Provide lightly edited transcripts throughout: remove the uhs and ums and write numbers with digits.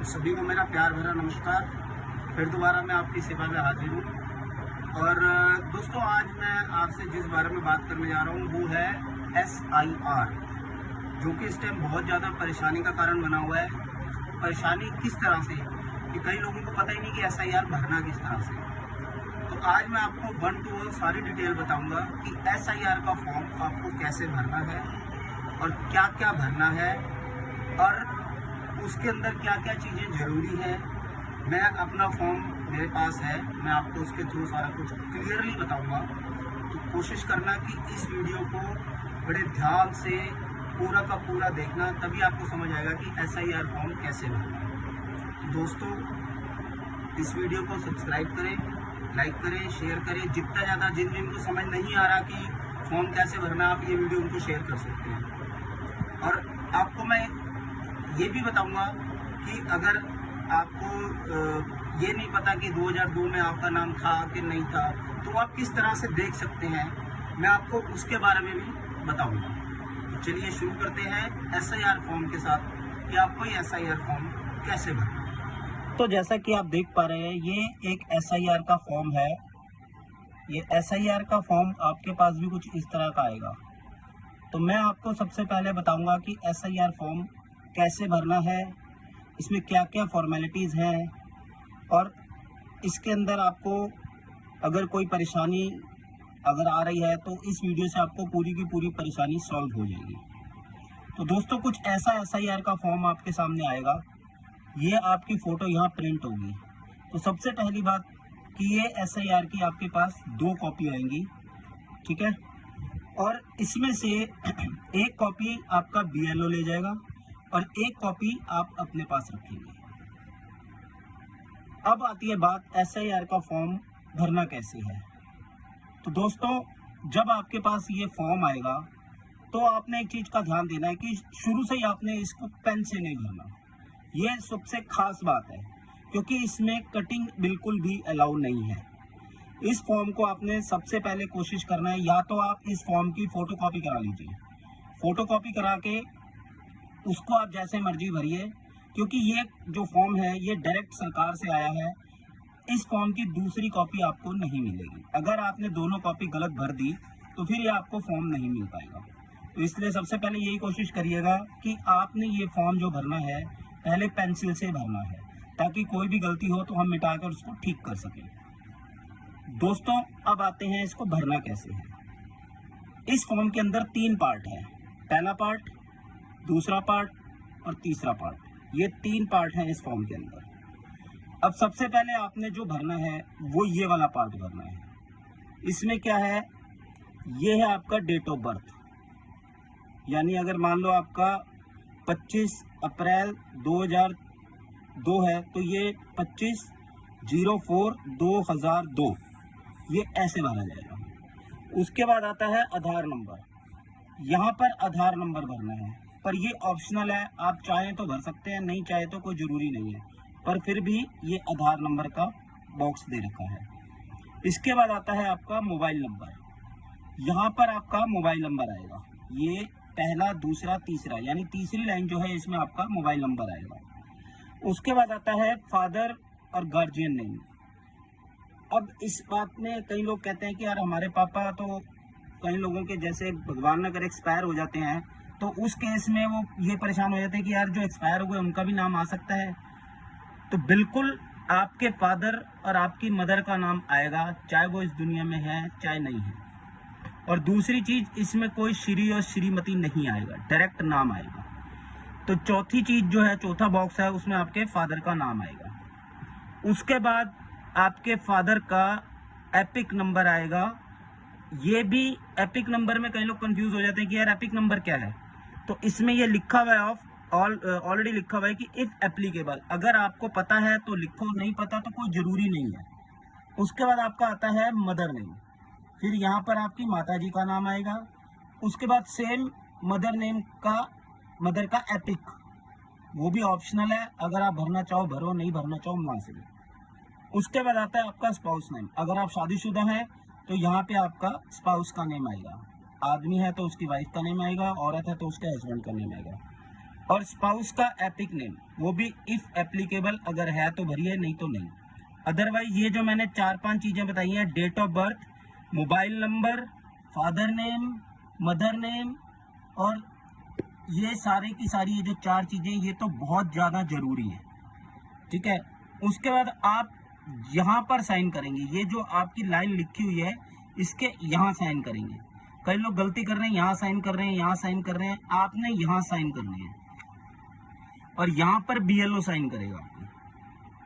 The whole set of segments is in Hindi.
सभी को मेरा प्यार भरा नमस्कार। फिर दोबारा मैं आपकी सेवा में हाजिर हूँ। और दोस्तों, आज मैं आपसे जिस बारे में बात करने जा रहा हूँ वो है SIR, जो कि इस टाइम बहुत ज़्यादा परेशानी का कारण बना हुआ है। परेशानी किस तरह से कि कई लोगों को पता ही नहीं कि SIR भरना किस तरह से। तो आज मैं आपको 1 to 1 सारी डिटेल बताऊंगा कि SIR का फॉर्म आपको कैसे भरना है और क्या क्या भरना है और उसके अंदर क्या क्या चीज़ें ज़रूरी है। मैं अपना फॉर्म मेरे पास है, मैं आपको उसके थ्रू सारा कुछ क्लियरली बताऊंगा। तो कोशिश करना कि इस वीडियो को बड़े ध्यान से पूरा का पूरा देखना, तभी आपको समझ आएगा कि SIR फॉर्म कैसे भरना है। तो दोस्तों, इस वीडियो को सब्सक्राइब करें, लाइक करें, शेयर करें। जितना ज़्यादा जिनको समझ नहीं आ रहा कि फॉर्म कैसे भरना, आप ये वीडियो उनको शेयर कर सकते हैं। और आपको मैं ये भी बताऊंगा कि अगर आपको ये नहीं पता कि 2002 में आपका नाम था कि नहीं था, तो आप किस तरह से देख सकते हैं, मैं आपको उसके बारे में भी बताऊंगा। तो चलिए शुरू करते हैं SIR फॉर्म के साथ कि आपको ये SIR फॉर्म कैसे भरना है। तो जैसा कि आप देख पा रहे हैं, ये एक SIR का फॉर्म है। ये SIR का फॉर्म आपके पास भी कुछ इस तरह का आएगा। तो मैं आपको सबसे पहले बताऊंगा कि SIR फॉर्म कैसे भरना है, इसमें क्या क्या फॉर्मेलिटीज़ हैं, और इसके अंदर आपको अगर कोई परेशानी अगर आ रही है तो इस वीडियो से आपको पूरी की पूरी परेशानी सॉल्व हो जाएगी। तो दोस्तों, कुछ ऐसा SIR का फॉर्म आपके सामने आएगा। ये आपकी फ़ोटो यहाँ प्रिंट होगी। तो सबसे पहली बात कि ये SIR की आपके पास 2 कॉपी आएंगी, ठीक है। और इसमें से एक कॉपी आपका BLO ले जाएगा और एक कॉपी आप अपने पास रखेंगे। अब आती है बात SIR का फॉर्म भरना कैसे है। तो दोस्तों, जब आपके पास ये फॉर्म आएगा तो आपने एक चीज का ध्यान देना है कि शुरू से ही आपने इसको पेन से नहीं भरना। ये सबसे खास बात है, क्योंकि इसमें कटिंग बिल्कुल भी अलाउ नहीं है। इस फॉर्म को आपने सबसे पहले कोशिश करना है, या तो आप इस फॉर्म की फोटोकॉपी करा लीजिए। फोटोकॉपी करा के उसको आप जैसे मर्जी भरिए, क्योंकि ये जो फॉर्म है ये डायरेक्ट सरकार से आया है। इस फॉर्म की दूसरी कॉपी आपको नहीं मिलेगी। अगर आपने दोनों कॉपी गलत भर दी तो फिर ये आपको फॉर्म नहीं मिल पाएगा। तो इसलिए सबसे पहले यही कोशिश करिएगा कि आपने ये फॉर्म जो भरना है पहले पेंसिल से भरना है, ताकि कोई भी गलती हो तो हम मिटाकर उसको ठीक कर सकें। दोस्तों, अब आते हैं इसको भरना कैसे है। इस फॉर्म के अंदर 3 पार्ट है। पहला पार्ट, दूसरा पार्ट और तीसरा पार्ट। ये 3 पार्ट हैं इस फॉर्म के अंदर। अब सबसे पहले आपने जो भरना है वो ये वाला पार्ट भरना है। इसमें क्या है, ये है आपका डेट ऑफ बर्थ। यानी अगर मान लो आपका 25 अप्रैल 2002 है तो ये 25/04/2002 ये ऐसे भरा जाएगा। उसके बाद आता है आधार नंबर। यहाँ पर आधार नंबर भरना है, पर ये ऑप्शनल है। आप चाहें तो भर सकते हैं, नहीं चाहे तो कोई ज़रूरी नहीं है, पर फिर भी ये आधार नंबर का बॉक्स दे रखा है। इसके बाद आता है आपका मोबाइल नंबर। यहाँ पर आपका मोबाइल नंबर आएगा। ये पहला, दूसरा, तीसरा, यानी तीसरी लाइन जो है इसमें आपका मोबाइल नंबर आएगा। उसके बाद आता है फादर और गार्जियन नेम। अब इस बात में कई लोग कहते हैं कि यार हमारे पापा तो कई लोगों के जैसे भगवान अगर एक्सपायर हो जाते हैं तो उस केस में वो ये परेशान हो जाते हैं कि यार जो एक्सपायर हो गए उनका भी नाम आ सकता है। तो बिल्कुल आपके फादर और आपकी मदर का नाम आएगा, चाहे वो इस दुनिया में है चाहे नहीं है। और दूसरी चीज, इसमें कोई श्री और श्रीमती नहीं आएगा, डायरेक्ट नाम आएगा। तो चौथी चीज जो है, चौथा बॉक्स है, उसमें आपके फादर का नाम आएगा। उसके बाद आपके फादर का एपिक नंबर आएगा। ये भी एपिक नंबर में कई लोग कंफ्यूज हो जाते हैं कि यार एपिक नंबर क्या है। तो इसमें ये लिखा हुआ है ऑलरेडी लिखा हुआ है कि इफ एप्लीकेबल। अगर आपको पता है तो लिखो, नहीं पता तो कोई जरूरी नहीं है। उसके बाद आपका आता है मदर नेम। फिर यहाँ पर आपकी माता जी का नाम आएगा। उसके बाद सेम मदर नेम का, मदर का एपिक, वो भी ऑप्शनल है। अगर आप भरना चाहो भरो, नहीं भरना चाहो वहां से भी। उसके बाद आता है आपका स्पाउस नेम। अगर आप शादीशुदा हैं तो यहाँ पे आपका स्पाउस का नेम आएगा। आदमी है तो उसकी वाइफ का नेम आएगा, औरत है तो उसके हस्बैंड का नेम आएगा। और स्पाउस का एपिक नेम, वो भी इफ एप्लीकेबल अगर है तो भरिए, नहीं तो नहीं। अदरवाइज ये जो मैंने 4-5 चीजें बताई हैं, date of birth, mobile number, father name, mother name, और ये सारे की सारी ये जो 4 चीजें, ये तो बहुत ज्यादा जरूरी है, ठीक है। उसके बाद आप यहाँ पर साइन करेंगे, ये जो आपकी लाइन लिखी हुई है इसके यहाँ साइन करेंगे। कई लोग गलती कर रहे हैं, यहाँ साइन कर रहे हैं, यहाँ साइन कर रहे हैं, आपने यहाँ साइन करने हैं और यहाँ पर BLO साइन करेगा आपको,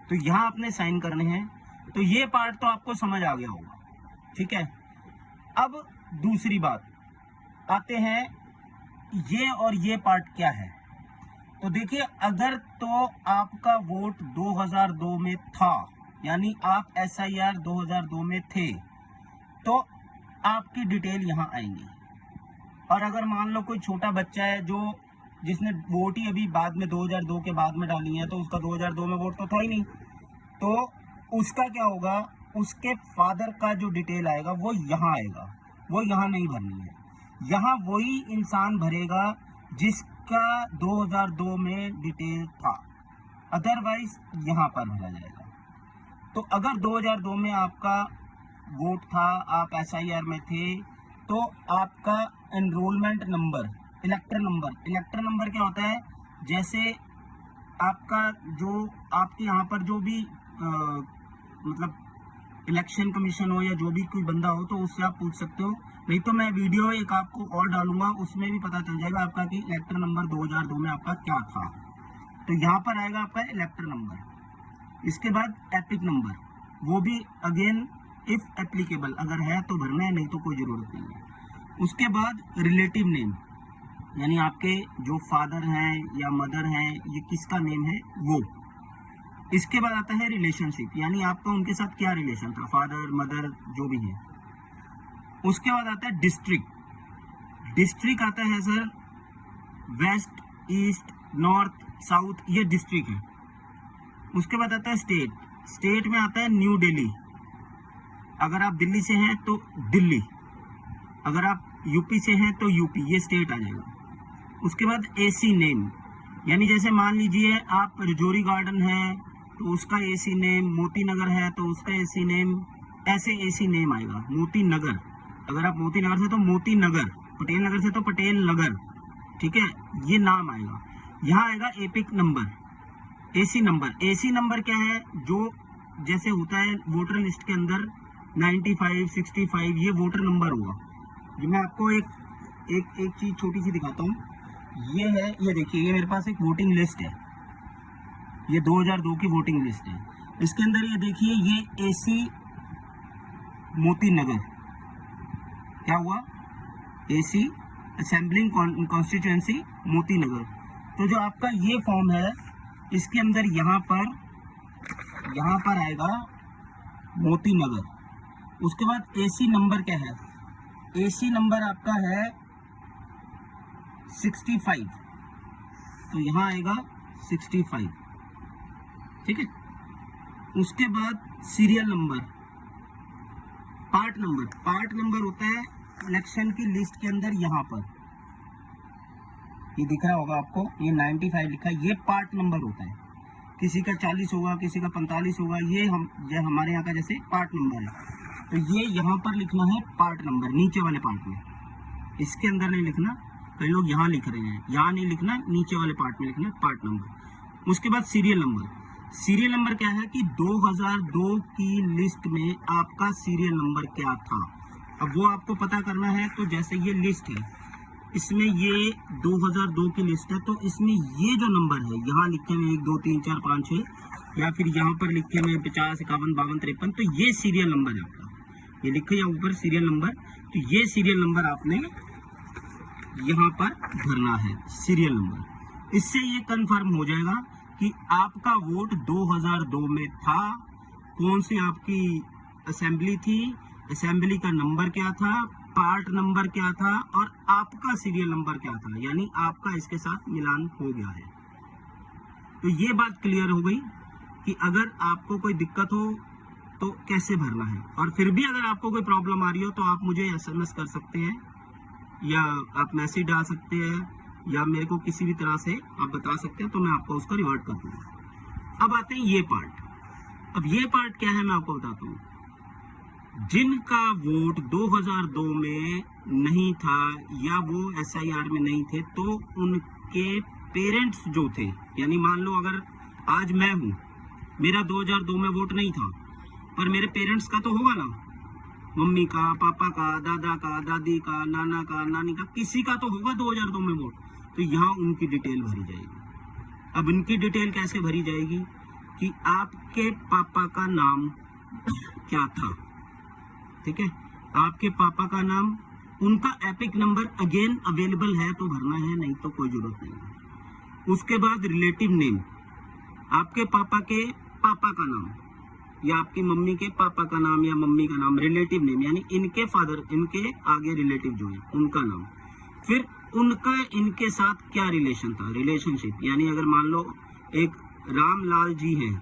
तो यहाँ आपने साइन करने हैं। तो ये पार्ट तो आपको समझ आ गया होगा, ठीक है। अब दूसरी बात आते हैं, ये और ये पार्ट क्या है। तो देखिए, अगर तो आपका वोट 2002 में था, यानी आप SIR 2002 में थे, तो आपकी डिटेल यहाँ आएंगी। और अगर मान लो कोई छोटा बच्चा है जो जिसने वोट ही अभी बाद में 2002 के बाद में डाली है, तो उसका 2002 में वोट तो था ही नहीं, तो उसका क्या होगा, उसके फादर का जो डिटेल आएगा वो यहाँ आएगा, वो यहाँ नहीं भरनी है। यहाँ वही इंसान भरेगा जिसका 2002 में डिटेल था, अदरवाइज यहाँ पर भरा जाएगा। तो अगर 2002 में आपका वोट था, आप SIR में थे, तो आपका एनरोलमेंट नंबर, इलेक्टर नंबर क्या होता है, जैसे आपका जो आपके यहाँ पर जो भी मतलब इलेक्शन कमीशन हो या जो भी कोई बंदा हो, तो उससे आप पूछ सकते हो। नहीं तो मैं वीडियो एक आपको और डालूंगा, उसमें भी पता चल जाएगा आपका कि इलेक्टर नंबर 2002 में आपका क्या था। तो यहाँ पर आएगा आपका इलेक्टर नंबर। इसके बाद एपिक नंबर, वो भी अगेन इफ एप्लीकेबल अगर है तो भरना है, नहीं तो कोई जरूरत नहीं है। उसके बाद रिलेटिव नेम, यानी आपके जो फादर हैं या मदर हैं, ये किसका नेम है वो। इसके बाद आता है रिलेशनशिप, यानी आपका उनके साथ क्या रिलेशन था, फादर मदर जो भी है। उसके बाद आता है डिस्ट्रिक्ट आता है sir, west, east, north, south, ये डिस्ट्रिक्ट है। उसके बाद आता है स्टेट में आता है न्यू दिल्ली, अगर आप दिल्ली से हैं तो दिल्ली, अगर आप यूपी से हैं तो यूपी, ये स्टेट आ जाएगा। उसके बाद AC नेम, यानी जैसे मान लीजिए आप रजौरी गार्डन है तो उसका AC नेम, मोती नगर है तो उसका AC नेम, ऐसे AC नेम आएगा। मोती नगर, अगर आप मोती नगर से तो मोती नगर, पटेल नगर से तो पटेल नगर, ठीक है, ये नाम आएगा। यहाँ आएगा एपिक नंबर, AC नंबर क्या है, जो जैसे होता है वोटर लिस्ट के अंदर 95, 65, ये वोटर नंबर होगा। जो मैं आपको एक चीज छोटी सी दिखाता हूँ, ये है, ये देखिए, ये मेरे पास एक वोटिंग लिस्ट है, ये 2002 की वोटिंग लिस्ट है। इसके अंदर ये देखिए, ये AC मोती नगर, क्या हुआ, AC assembling constituency Moti Nagar. तो जो आपका ये फॉर्म है, इसके अंदर यहाँ पर आएगा मोती नगर। उसके बाद AC नंबर क्या है, AC नंबर आपका है 65, तो यहाँ आएगा 65, ठीक है। उसके बाद सीरियल नंबर, पार्ट नंबर होता है इलेक्शन की लिस्ट के अंदर, यहाँ पर ये दिख रहा होगा आपको, ये 95 लिखा है, ये पार्ट नंबर होता है। किसी का 40 होगा, किसी का 45 होगा, ये हमारे यहाँ का जैसे पार्ट नंबर है, तो ये यहाँ पर लिखना है पार्ट नंबर, नीचे वाले पार्ट में, इसके अंदर नहीं लिखना। कई लोग यहाँ लिख रहे हैं, यहाँ नहीं लिखना, नीचे वाले पार्ट में लिखना है पार्ट नंबर। उसके बाद सीरियल नंबर क्या है कि 2002 की लिस्ट में आपका सीरियल नंबर क्या था, अब वो आपको पता करना है। तो जैसे ये लिस्ट है, इसमें ये 2002 की लिस्ट है, तो इसमें ये जो नंबर है यहाँ लिखे हुए 1 2 3 4 5 6, या फिर यहाँ पर लिखे हुए 50 51 52 53, तो ये सीरियल नंबर है आपका, ये लिखे या ऊपर सीरियल नंबर, तो ये सीरियल नंबर आपने यहाँ पर भरना है, सीरियल नंबर। इससे ये कंफर्म हो जाएगा कि आपका वोट 2002 में था, कौन सी आपकी असेंबली थी, असेंबली का नंबर क्या था, पार्ट नंबर क्या था, और आपका सीरियल नंबर क्या था, यानी आपका इसके साथ मिलान हो गया है। तो ये बात क्लियर हो गई कि अगर आपको कोई दिक्कत हो तो कैसे भरना है। और फिर भी अगर आपको कोई प्रॉब्लम आ रही हो तो आप मुझे SMS कर सकते हैं, या आप मैसेज डाल सकते हैं, या मेरे को किसी भी तरह से आप बता सकते हैं तो मैं आपको उसका रिवर्ट कर दूंगा। अब आते हैं ये पार्ट। अब ये पार्ट क्या है मैं आपको बताता हूँ। जिनका वोट 2002 में नहीं था या वो SIR में नहीं थे, तो उनके पेरेंट्स जो थे, यानी मान लो अगर आज मैं हूं, मेरा 2002 में वोट नहीं था, पर मेरे पेरेंट्स का तो होगा ना, मम्मी का, पापा का, दादा का, दादी का, नाना का, नानी का, किसी का तो होगा 2002 में वोट। तो यहाँ उनकी डिटेल भरी जाएगी। अब उनकी डिटेल कैसे भरी जाएगी कि आपके पापा का नाम क्या था, ठीक है, आपके पापा का नाम, उनका एपिक नंबर अगेन अवेलेबल है तो भरना है, नहीं तो कोई जरूरत नहीं है। उसके बाद रिलेटिव नेम, आपके पापा के पापा का नाम या आपकी मम्मी के पापा का नाम या मम्मी का नाम, रिलेटिव नेम यानी इनके फादर, इनके आगे रिलेटिव जो है उनका नाम। फिर उनका इनके साथ क्या रिलेशन था, रिलेशनशिप, यानी अगर मान लो एक रामलाल जी है,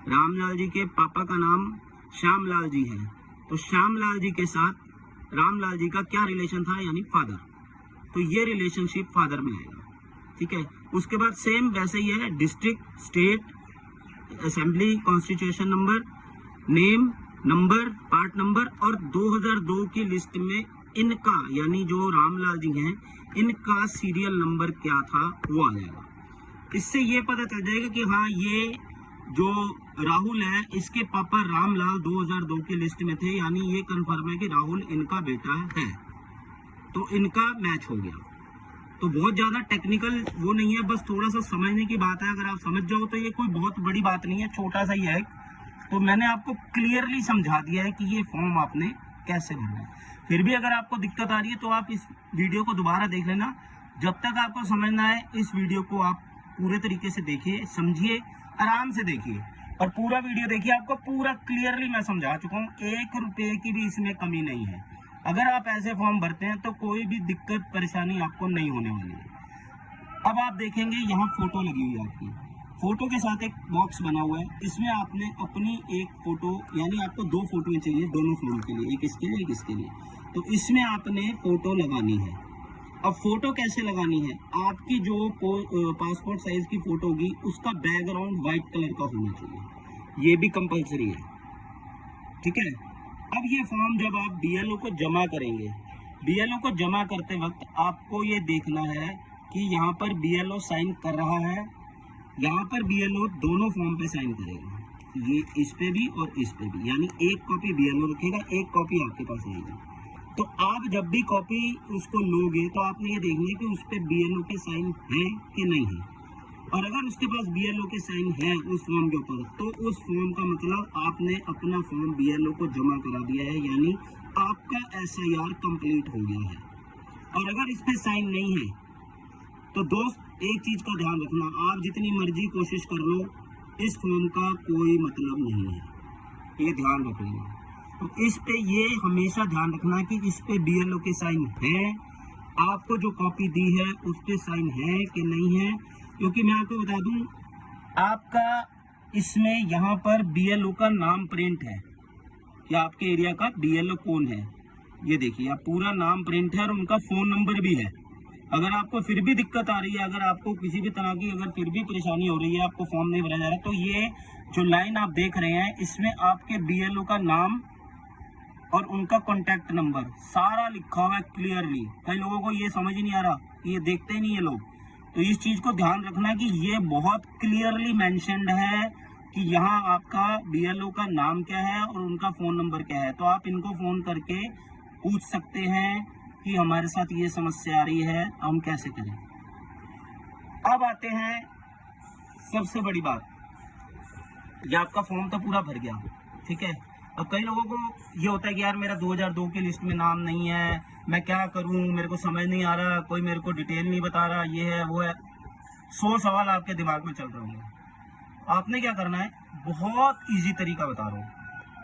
रामलाल जी के पापा का नाम श्यामलाल जी है, तो श्यामलाल जी के साथ रामलाल जी का क्या रिलेशन था, यानी फादर, तो ये रिलेशनशिप फादर में आएगा, ठीक है। उसके बाद सेम वैसे ही है, district, state, assembly, constitution number, name, number, part number, और 2002 की लिस्ट में इनका यानी जो रामलाल जी हैं इनका सीरियल नंबर क्या था वो आ जाएगा। इससे ये पता चल जाएगा कि हाँ ये जो राहुल है इसके पापा रामलाल 2002 की लिस्ट में थे, यानी ये कंफर्म है कि राहुल इनका बेटा है, तो इनका मैच हो गया। तो बहुत ज्यादा टेक्निकल वो नहीं है, बस थोड़ा सा समझने की बात है। अगर आप समझ जाओ तो ये कोई बहुत बड़ी बात नहीं है, छोटा सा ही है। तो मैंने आपको क्लियरली समझा दिया है कि ये फॉर्म आपने कैसे भरना है। फिर भी अगर आपको दिक्कत आ रही है तो आप इस वीडियो को दोबारा देख लेना। जब तक आपको समझना है इस वीडियो को आप पूरे तरीके से देखिए, समझिए, आराम से देखिए और पूरा वीडियो देखिए। आपको पूरा क्लियरली मैं समझा चुका हूँ, 1 रुपए की भी इसमें कमी नहीं है। अगर आप ऐसे फॉर्म भरते हैं तो कोई भी दिक्कत परेशानी आपको नहीं होने वाली है। अब आप देखेंगे यहाँ फोटो लगी हुई है आपकी, फोटो के साथ एक बॉक्स बना हुआ है, इसमें आपने अपनी एक फोटो, यानी आपको 2 फोटो चाहिए दोनों फॉर्म के लिए, एक इसके लिए एक इसके लिए, तो इसमें आपने फोटो लगानी है। अब फोटो कैसे लगानी है, आपकी जो पासपोर्ट साइज की फोटो होगी उसका बैकग्राउंड व्हाइट कलर का होना चाहिए, ये भी कंपलसरी है, ठीक है। अब ये फॉर्म जब आप BLO को जमा करेंगे, BLO को जमा करते वक्त आपको ये देखना है कि यहाँ पर BLO साइन कर रहा है, यहाँ पर BLO दोनों फॉर्म पे साइन करेगा, ये इस पे भी और इस पे भी, यानी एक कॉपी BLO रखेगा, एक कॉपी आपके पास आएगी। तो आप जब भी कॉपी उसको लोगे तो आपने ये देखना है कि उस पे BLO के साइन है कि नहीं है, और अगर उसके पास BLO के साइन है उस फॉर्म के ऊपर, तो उस फॉर्म का मतलब आपने अपना फॉर्म BLO को जमा करा दिया है, यानी आपका SIR कंप्लीट हो गया है। और अगर इस पे साइन नहीं है तो दोस्त एक चीज का ध्यान रखना, आप जितनी मर्जी कोशिश कर लो, इस फॉर्म का कोई मतलब नहीं है, ये ध्यान रख लेना। तो इस पे ये हमेशा ध्यान रखना कि इस पे BLO के साइन है, आपको जो कॉपी दी है उस पे साइन है कि नहीं है। क्योंकि मैं आपको बता दूं, आपका इसमें यहाँ पर BLO का नाम प्रिंट है कि आपके एरिया का BLO कौन है, ये देखिए आप पूरा नाम प्रिंट है और उनका फोन नंबर भी है। अगर आपको फिर भी दिक्कत आ रही है, अगर आपको किसी भी तरह की अगर फिर भी परेशानी हो रही है, आपको फॉर्म नहीं भरा जा रहा, तो ये जो लाइन आप देख रहे हैं इसमें आपके BLO का नाम और उनका कॉन्टैक्ट नंबर सारा लिखा हुआ है क्लियरली। कई लोगों को ये समझ ही नहीं आ रहा, ये देखते ही नहीं ये लोग, तो इस चीज को ध्यान रखना कि ये बहुत क्लियरली मेंशन्ड है कि यहाँ आपका BLO का नाम क्या है और उनका फोन नंबर क्या है। तो आप इनको फोन करके पूछ सकते हैं कि हमारे साथ ये समस्या आ रही है, हम कैसे करें। अब आते हैं सबसे बड़ी बात, ये आपका फॉर्म तो पूरा भर गया, ठीक है। अब कई लोगों को ये होता है कि यार मेरा 2002 की लिस्ट में नाम नहीं है, मैं क्या करूं, मेरे को समझ नहीं आ रहा, कोई मेरे को डिटेल नहीं बता रहा, ये है वो है, 100 सवाल आपके दिमाग में चल रहे होंगे। आपने क्या करना है, बहुत इजी तरीका बता रहा हूँ,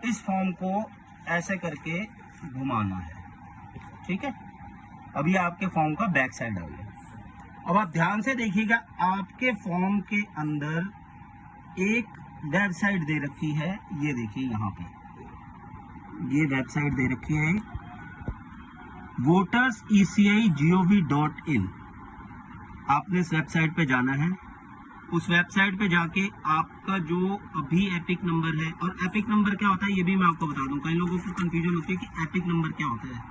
इस फॉर्म को ऐसे करके घुमाना है, ठीक है। अभी आपके फॉर्म का बैक साइड आ गया। अब आप ध्यान से देखिएगा, आपके फॉर्म के अंदर एक वेबसाइट दे रखी है, ये देखिए यहाँ पे ये वेबसाइट दे रखी है voterseci.gov.in। आपने इस वेबसाइट पे जाना है। उस वेबसाइट पे जाके आपका जो अभी एपिक नंबर है, और एपिक नंबर क्या होता है ये भी मैं आपको बता दूं, कई लोगों को कंफ्यूजन होती है कि एपिक नंबर क्या होता है।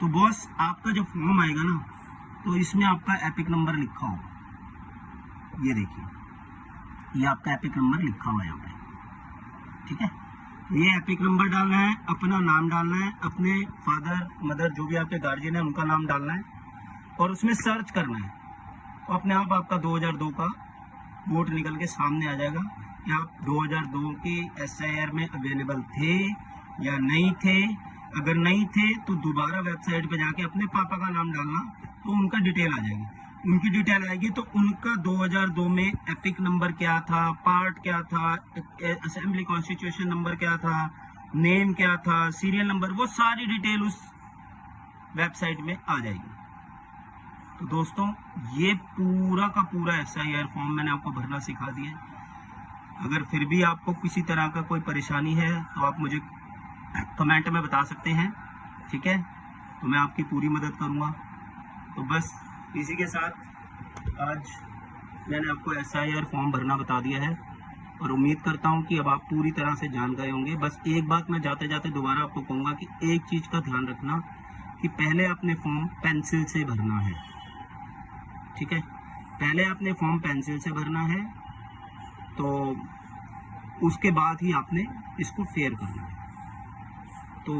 तो बॉस आपका जब फॉर्म आएगा ना, तो इसमें आपका एपिक नंबर लिखा होगा, ये देखिए, ये आपका एपिक नंबर लिखा हुआ है यहाँ पे, ठीक है। ये एपिक नंबर डालना है, अपना नाम डालना है, अपने फादर मदर जो भी आपके गार्जियन है उनका नाम डालना है, और उसमें सर्च करना है। तो अपने आप आपका 2002 का वोट निकल के सामने आ जाएगा कि आप 2002 के SIR में अवेलेबल थे या नहीं थे। अगर नहीं थे तो दोबारा वेबसाइट पे जाके अपने पापा का नाम डालना, तो उनका डिटेल आ जाएगी। उनकी डिटेल आएगी तो उनका 2002 में एपिक नंबर क्या था, पार्ट क्या था, असेंबली कॉन्स्टिट्यूशन नंबर क्या था, नेम क्या था, सीरियल नंबर, वो सारी डिटेल उस वेबसाइट में आ जाएगी। तो दोस्तों ये पूरा का पूरा SIR फॉर्म मैंने आपको भरना सिखा दिया है। अगर फिर भी आपको किसी तरह का कोई परेशानी है तो आप मुझे कमेंट में बता सकते हैं, ठीक है, तो मैं आपकी पूरी मदद करूंगा। तो बस इसी के साथ आज मैंने आपको SIR फॉर्म भरना बता दिया है, और उम्मीद करता हूं कि अब आप पूरी तरह से जान गए होंगे। बस एक बात मैं जाते जाते दोबारा आपको कहूँगा कि एक चीज़ का ध्यान रखना कि पहले अपने फॉर्म पेंसिल से भरना है, ठीक है, पहले आपने फॉर्म पेंसिल से भरना है, तो उसके बाद ही आपने इसको फेयर करना है। तो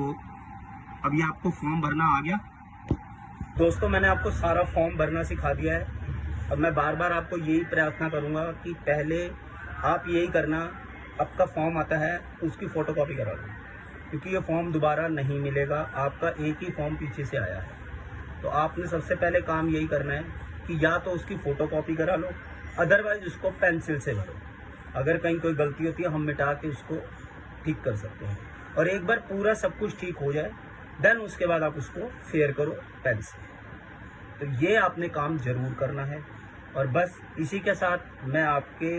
अभी आपको फॉर्म भरना आ गया। दोस्तों मैंने आपको सारा फॉर्म भरना सिखा दिया है। अब मैं बार बार आपको यही प्रार्थना करूंगा कि पहले आप यही करना, आपका फॉर्म आता है उसकी फ़ोटोकॉपी करा लो, क्योंकि ये फॉर्म दोबारा नहीं मिलेगा। आपका एक ही फॉर्म पीछे से आया है, तो आपने सबसे पहले काम यही करना है कि या तो उसकी फ़ोटोकॉपी करा लो, अदरवाइज उसको पेंसिल से भरो। अगर कहीं कोई गलती होती है हम मिटा के उसको ठीक कर सकते हैं। और एक बार पूरा सब कुछ ठीक हो जाए देन उसके बाद आप उसको फेयर करो पेन से। तो ये आपने काम जरूर करना है। और बस इसी के साथ मैं आपके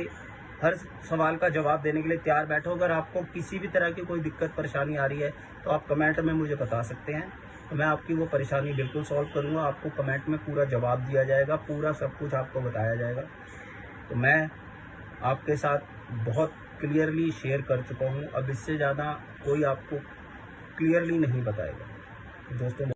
हर सवाल का जवाब देने के लिए तैयार बैठा हूं। अगर आपको किसी भी तरह की कोई दिक्कत परेशानी आ रही है तो आप कमेंट में मुझे बता सकते हैं, तो मैं आपकी वो परेशानी बिल्कुल सॉल्व करूंगा। आपको कमेंट में पूरा जवाब दिया जाएगा, पूरा सब कुछ आपको बताया जाएगा। तो मैं आपके साथ बहुत क्लियरली शेयर कर चुका हूं, अब इससे ज़्यादा कोई आपको क्लियरली नहीं बताएगा। दोस्तों